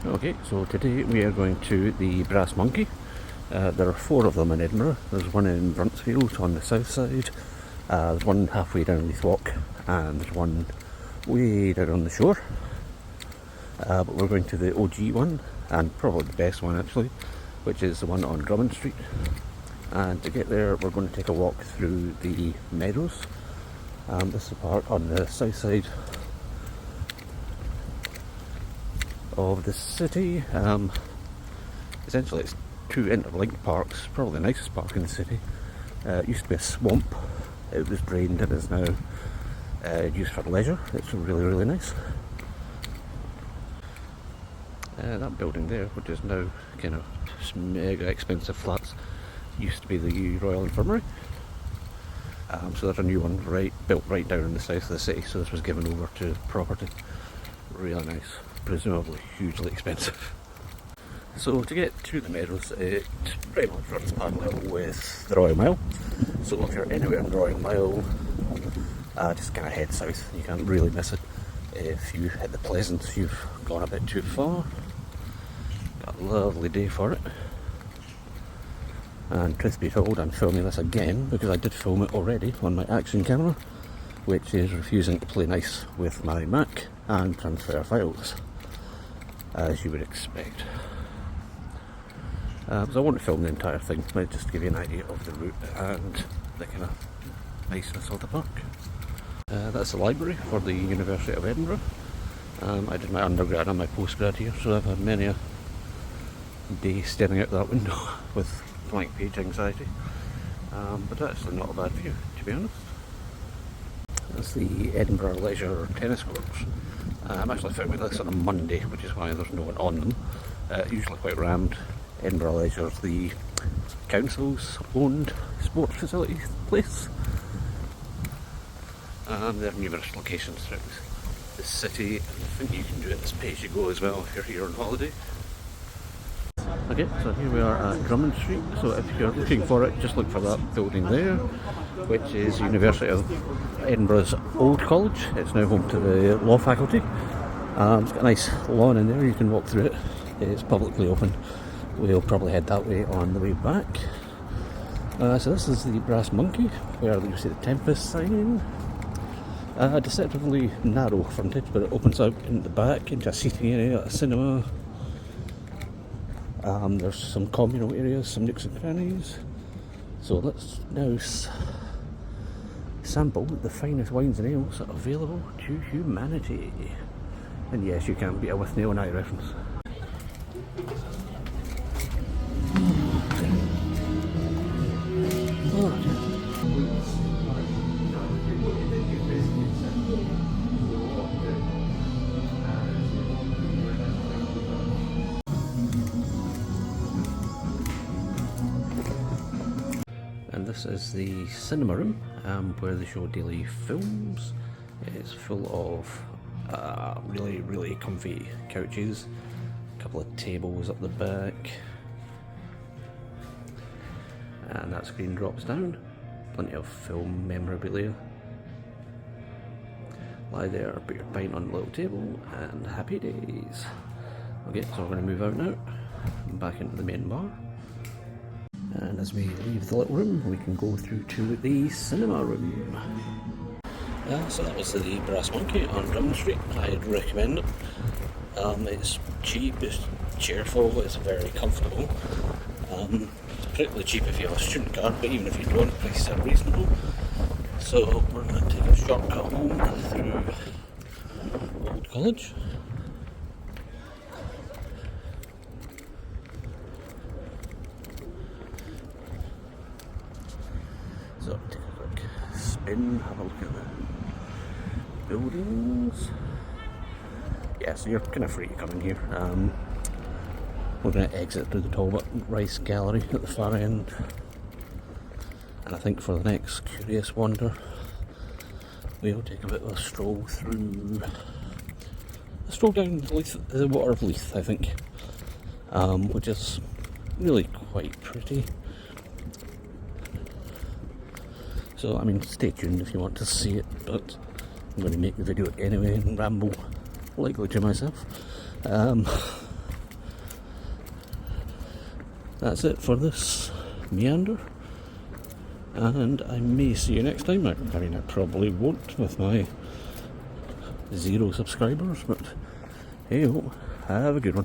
Okay, so today we are going to the Brass Monkey. There are 4 of them in Edinburgh. There's one in Bruntsfield on the south side, there's one halfway down Leith Walk, and there's one way down on the shore. But we're going to the OG one, and probably the best one actually, which is the one on Drummond Street. And to get there we're going to take a walk through the Meadows. This is the part on the south side of the city. Essentially it's 2 interlinked parks, probably the nicest park in the city. It used to be a swamp, it was drained and is now used for leisure. It's really nice. That building there, which is now kind of mega expensive flats, used to be the Royal Infirmary. So there's a new one built right down in the south of the city, so this was given over to property. Really nice, presumably hugely expensive. So to get to the Meadows, it pretty much runs parallel with the Royal Mile. So if you're anywhere in the Royal Mile, just kind of head south, you can't really miss it. If you hit the Pleasance, you've gone a bit too far. Got a lovely day for it. And truth be told, I'm filming this again because I did film it already on my action camera, which is refusing to play nice with my Mac and transfer files, as you would expect. So I won't film the entire thing, but just to give you an idea of the route and the kind of niceness of the park. That's the library for the University of Edinburgh. I did my undergrad and my postgrad here, so I've had many a day staring out that window with blank page anxiety. But that's actually not a bad view, to be honest. That's the Edinburgh Leisure tennis courts. I'm actually filming this on a Monday, which is why there's no one on them. Usually quite rammed. Edinburgh Leisure is the council's owned sports facility place. And there are numerous locations throughout the city, and I think you can do it as pay as you go as well if you're here on holiday. Okay, so here we are at Drummond Street. So if you're looking for it, just look for that building there, which is University of Edinburgh's old college. It's now home to the law faculty. It's got a nice lawn in there, you can walk through it. It's publicly open. We'll probably head that way on the way back. So this is the Brass Monkey, where you see the Tempest sign. Deceptively narrow frontage, but it opens out in the back into a seating area, a cinema. There's some communal areas, some nooks and crannies. So let's now sample the finest wines and ales available to humanity. And yes, you can beat a with nail and eye reference. And this is the cinema room, where they show daily films. It's full of really comfy couches, a couple of tables up the back, and that screen drops down. Plenty of film memorabilia. Lie there, put your pint on the little table, and happy days. Okay, so we're going to move out now, back into the main bar. And as we leave the little room, we can go through to the cinema room. So that was the Brass Monkey on Drummond Street. I'd recommend it. It's cheap, it's cheerful, it's very comfortable. It's particularly cheap if you have a student card, but even if you don't, prices are reasonable. So we're going to take a shortcut home through Old College. So take a quick spin, have a look at the buildings. Yeah, so you're kind of free to come in here. We're going to exit through the Talbot Rice Gallery at the far end. And I think for the next curious wander, we'll take a bit of a stroll down the Water of Leith, I think, which is really quite pretty. So, I mean, stay tuned if you want to see it, but I'm going to make the video anyway and ramble likely to myself. that's it for this meander, and I may see you next time. I mean, I probably won't with my 0 subscribers, but hey ho, have a good one.